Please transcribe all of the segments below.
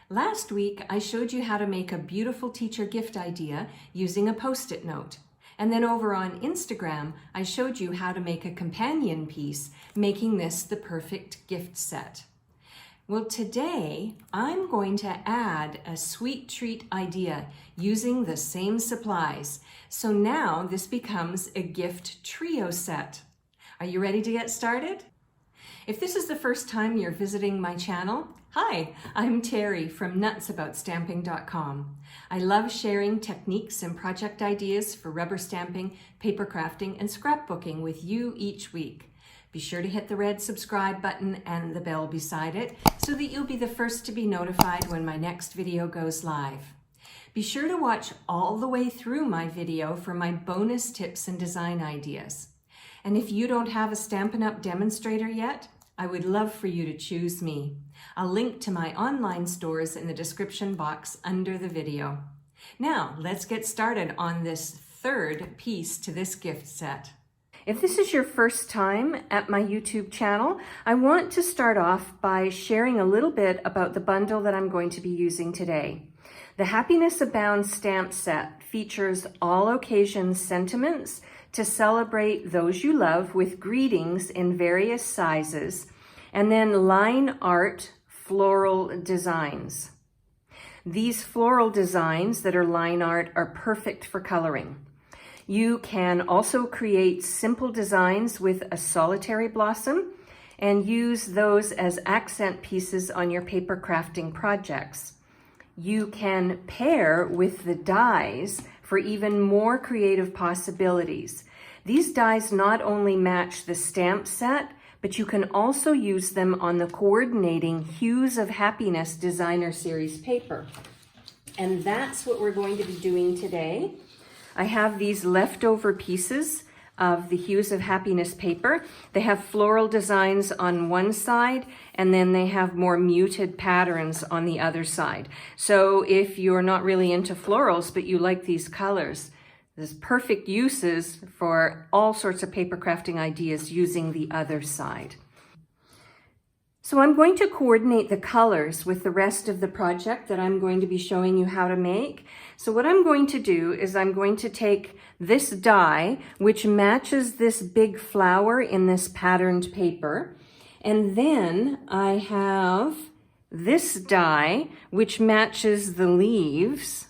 Last week, I showed you how to make a beautiful teacher gift idea using a Post-it note. And then over on Instagram, I showed you how to make a companion piece, making this the perfect gift set. Well, today, I'm going to add a sweet treat idea using the same supplies. So now this becomes a gift trio set. Are you ready to get started? If this is the first time you're visiting my channel, hi, I'm Terri from nutsAboutStamping.com. I love sharing techniques and project ideas for rubber stamping, paper crafting, and scrapbooking with you each week. Be sure to hit the red subscribe button and the bell beside it so that you'll be the first to be notified when my next video goes live. Be sure to watch all the way through my video for my bonus tips and design ideas. And if you don't have a Stampin' Up! Demonstrator yet, I would love for you to choose me. I'll link to my online stores in the description box under the video. Now, let's get started on this third piece to this gift set. If this is your first time at my YouTube channel, I want to start off by sharing a little bit about the bundle that I'm going to be using today. The Happiness Abound stamp set features all occasion sentiments to celebrate those you love with greetings in various sizes, and then line art floral designs. These floral designs that are line art are perfect for coloring. You can also create simple designs with a solitary blossom and use those as accent pieces on your paper crafting projects. You can pair with the dies for even more creative possibilities. These dies not only match the stamp set, but you can also use them on the coordinating Hues of Happiness Designer Series paper. And that's what we're going to be doing today. I have these leftover pieces of the Hues of Happiness paper. They have floral designs on one side, and then they have more muted patterns on the other side. So if you're not really into florals, but you like these colors, there's perfect uses for all sorts of paper crafting ideas using the other side. So I'm going to coordinate the colors with the rest of the project that I'm going to be showing you how to make. So what I'm going to do is I'm going to take this die, which matches this big flower in this patterned paper. And then I have this die, which matches the leaves.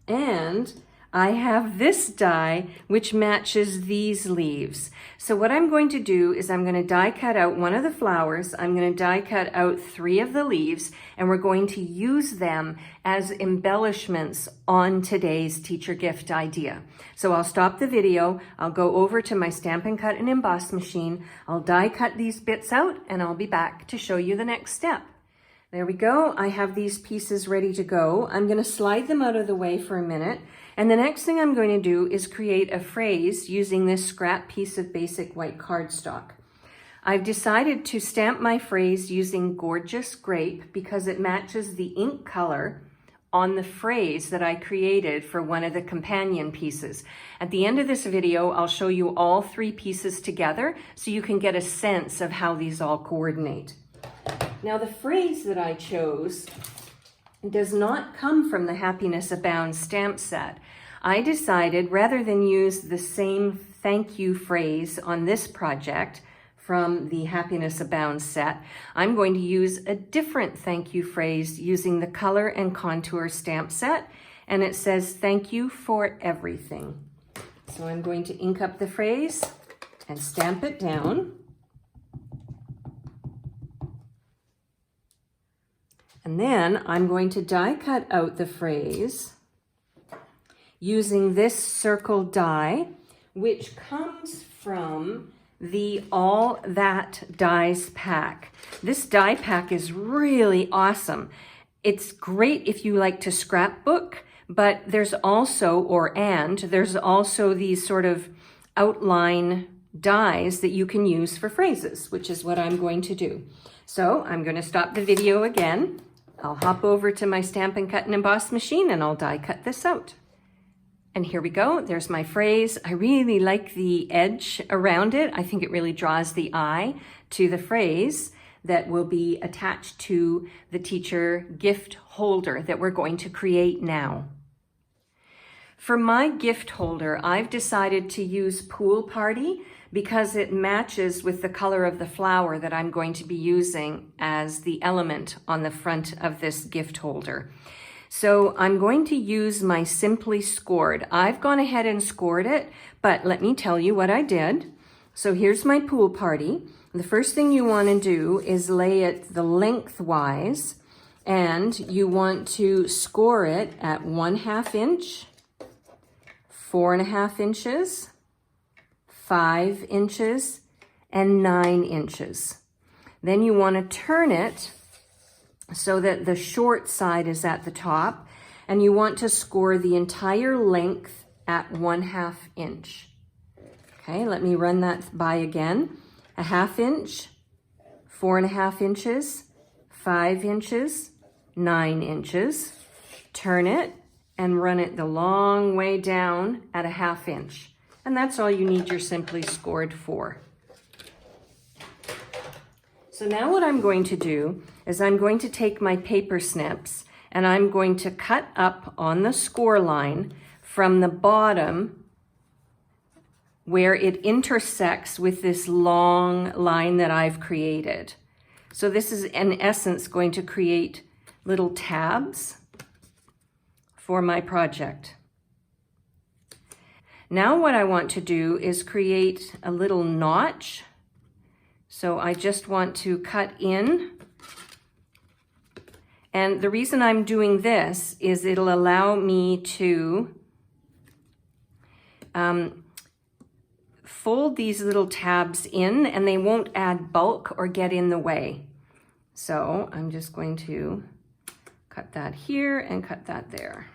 And I have this die, which matches these leaves. So what I'm going to do is I'm going to die cut out one of the flowers, I'm going to die cut out 3 of the leaves, and we're going to use them as embellishments on today's teacher gift idea. So I'll stop the video, I'll go over to my Stampin' Cut and Emboss machine, I'll die cut these bits out, and I'll be back to show you the next step. There we go, I have these pieces ready to go. I'm going to slide them out of the way for a minute. And the next thing I'm going to do is create a phrase using this scrap piece of basic white cardstock. I've decided to stamp my phrase using Gorgeous Grape because it matches the ink color on the phrase that I created for one of the companion pieces. At the end of this video, I'll show you all 3 pieces together so you can get a sense of how these all coordinate. Now the phrase that I chose does not come from the Happiness Abound stamp set. I decided rather than use the same thank you phrase on this project from the Happiness Abound set, I'm going to use a different thank you phrase using the Color and Contour stamp set, and it says thank you for everything. So I'm going to ink up the phrase and stamp it down. And then I'm going to die cut out the phrase using this circle die, which comes from the All That Dies pack. This die pack is really awesome. It's great if you like to scrapbook, but there's also, there's also these sort of outline dies that you can use for phrases, which is what I'm going to do. So I'm going to stop the video again. I'll hop over to my Stampin' Cut and Emboss machine and I'll die cut this out. And here we go, there's my phrase. I really like the edge around it. I think it really draws the eye to the phrase. that will be attached to the teacher gift holder that we're going to create now. For my gift holder, I've decided to use Pool Party because it matches with the color of the flower that I'm going to be using as the element on the front of this gift holder. So I'm going to use my Simply Scored. I've gone ahead and scored it, but let me tell you what I did. So here's my Pool Party. The first thing you want to do is lay it the lengthwise, and you want to score it at 1/2 inch, 4.5 inches, 5 inches, and 9 inches. Then you want to turn it so that the short side is at the top, and you want to score the entire length at 1/2 inch. Okay, let me run that by again. 1/2 inch, 4.5 inches, 5 inches, 9 inches. Turn it and run it the long way down at 1/2 inch. And that's all you need your Simply Scored for. So now what I'm going to do is I'm going to take my paper snips and I'm going to cut up on the score line from the bottom where it intersects with this long line that I've created. So this is in essence going to create little tabs for my project. Now what I want to do is create a little notch. So I just want to cut in. And the reason I'm doing this is it'll allow me to fold these little tabs in, and they won't add bulk or get in the way. So I'm just going to cut that here and cut that there.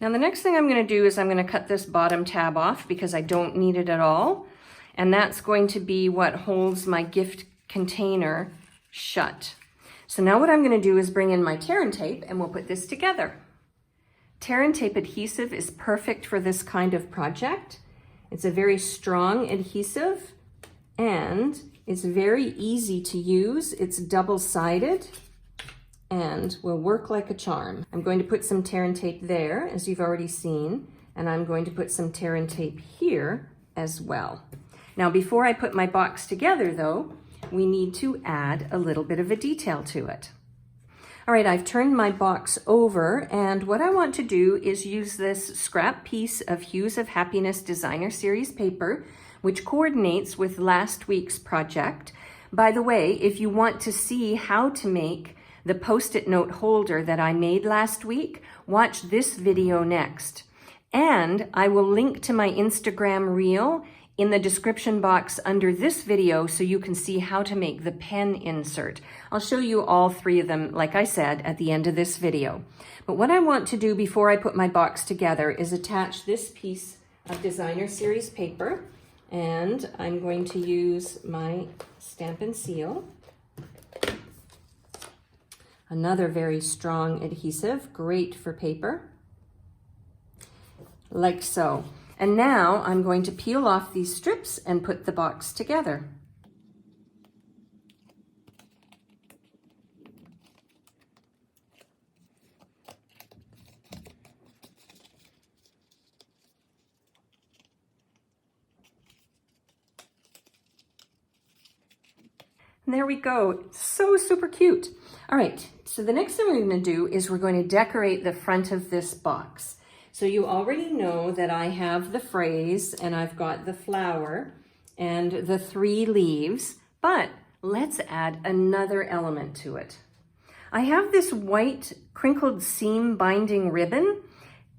Now the next thing I'm going to do is I'm going to cut this bottom tab off because I don't need it at all. And that's going to be what holds my gift container shut. So now what I'm going to do is bring in my tear and tape and we'll put this together. Tear and tape adhesive is perfect for this kind of project. It's a very strong adhesive and it's very easy to use. It's double-sided and will work like a charm. I'm going to put some tear and tape there, as you've already seen, and I'm going to put some tear and tape here as well. Now, before I put my box together though, we need to add a little bit of a detail to it. All right, I've turned my box over, and what I want to do is use this scrap piece of Hues of Happiness Designer Series paper, which coordinates with last week's project. By the way, if you want to see how to make the Post-it note holder that I made last week, watch this video next. And I will link to my Instagram reel in the description box under this video so you can see how to make the pen insert. I'll show you all three of them, like I said, at the end of this video. But what I want to do before I put my box together is attach this piece of Designer Series paper, and I'm going to use my Stampin' Seal. Another very strong adhesive, great for paper, like so. And now I'm going to peel off these strips and put the box together. And there we go, so super cute. All right, so the next thing we're going to do is we're going to decorate the front of this box. So you already know that I have the phrase and I've got the flower and the 3 leaves, but let's add another element to it. I have this white crinkled seam binding ribbon,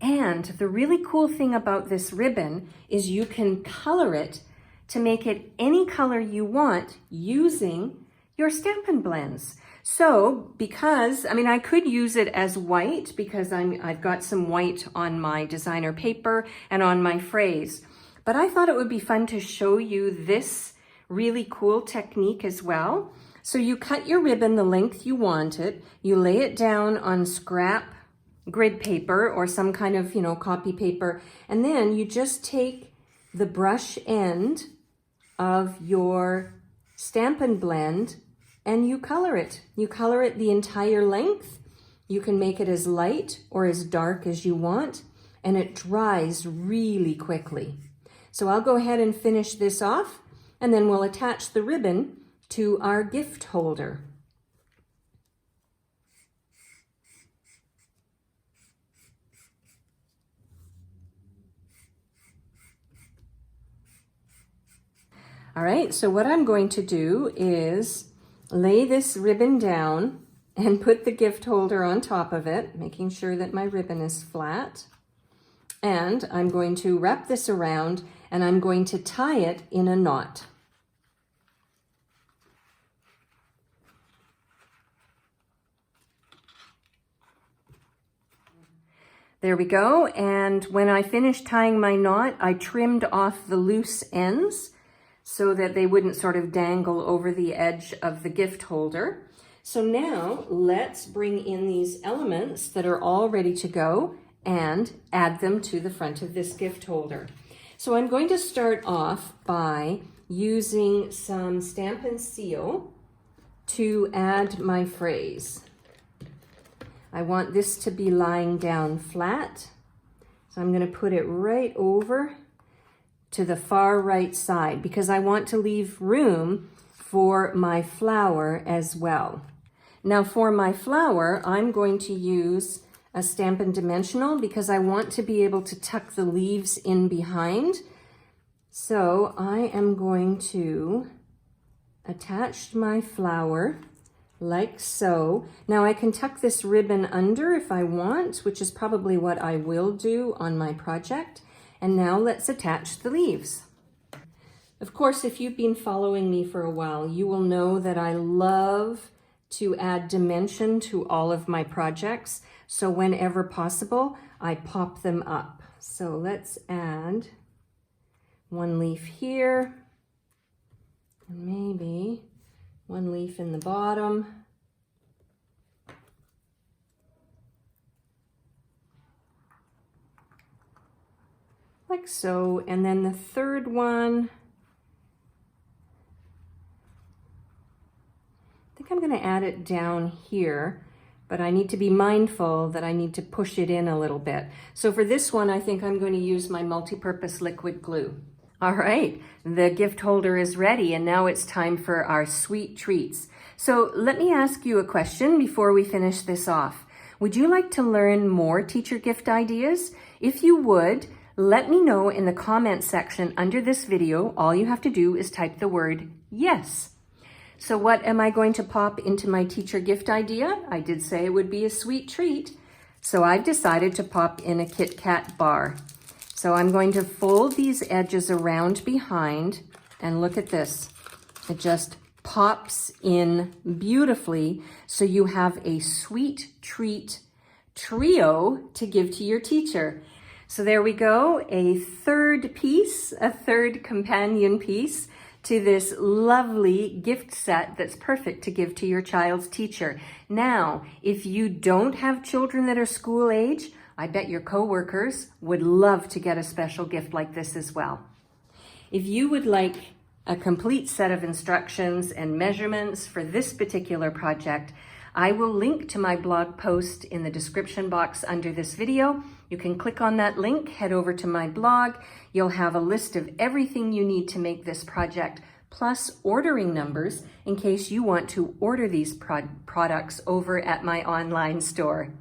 and the really cool thing about this ribbon is you can color it to make it any color you want using your Stampin' Blends. So because, I could use it as white because I've got some white on my designer paper and on my phrase, but I thought it would be fun to show you this really cool technique as well. So you cut your ribbon the length you want it, you lay it down on scrap grid paper or some kind of, copy paper, and then you just take the brush end of your Stampin' Blend, and you color it. You color it the entire length. You can make it as light or as dark as you want, and it dries really quickly. So I'll go ahead and finish this off, and then we'll attach the ribbon to our gift holder. All right, so what I'm going to do is lay this ribbon down and put the gift holder on top of it, making sure that my ribbon is flat. And I'm going to wrap this around and I'm going to tie it in a knot. There we go. And when I finished tying my knot, I trimmed off the loose ends so that they wouldn't sort of dangle over the edge of the gift holder. So now let's bring in these elements that are all ready to go and add them to the front of this gift holder. So I'm going to start off by using some Stampin' Seal to add my phrase. I want this to be lying down flat, so I'm going to put it right over to the far right side because I want to leave room for my flower as well. Now for my flower, I'm going to use a Stampin' Dimensional because I want to be able to tuck the leaves in behind. So I am going to attach my flower like so. Now I can tuck this ribbon under if I want, which is probably what I will do on my project. And now let's attach the leaves. Of course, if you've been following me for a while, you will know that I love to add dimension to all of my projects. So whenever possible, I pop them up. So let's add one leaf here, and maybe one leaf in the bottom. Like so, and then the third one, I think I'm going to add it down here, but I need to be mindful that I need to push it in a little bit. So for this one, I think I'm going to use my multi-purpose liquid glue. All right, the gift holder is ready, and now it's time for our sweet treats. So let me ask you a question before we finish this off. Would you like to learn more teacher gift ideas? If you would, let me know in the comment section under this video. All you have to do is type the word yes. So what am I going to pop into my teacher gift idea? I did say it would be a sweet treat. So I've decided to pop in a Kit Kat bar. So I'm going to fold these edges around behind, and look at this. It just pops in beautifully. So you have a sweet treat trio to give to your teacher. So there we go, a third piece, a third companion piece to this lovely gift set that's perfect to give to your child's teacher. Now, if you don't have children that are school age, I bet your coworkers would love to get a special gift like this as well. If you would like a complete set of instructions and measurements for this particular project, I will link to my blog post in the description box under this video. You can click on that link, head over to my blog. You'll have a list of everything you need to make this project, plus ordering numbers in case you want to order these products over at my online store.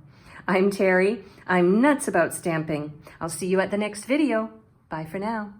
I'm Terry. I'm nuts about stamping. I'll see you at the next video. Bye for now.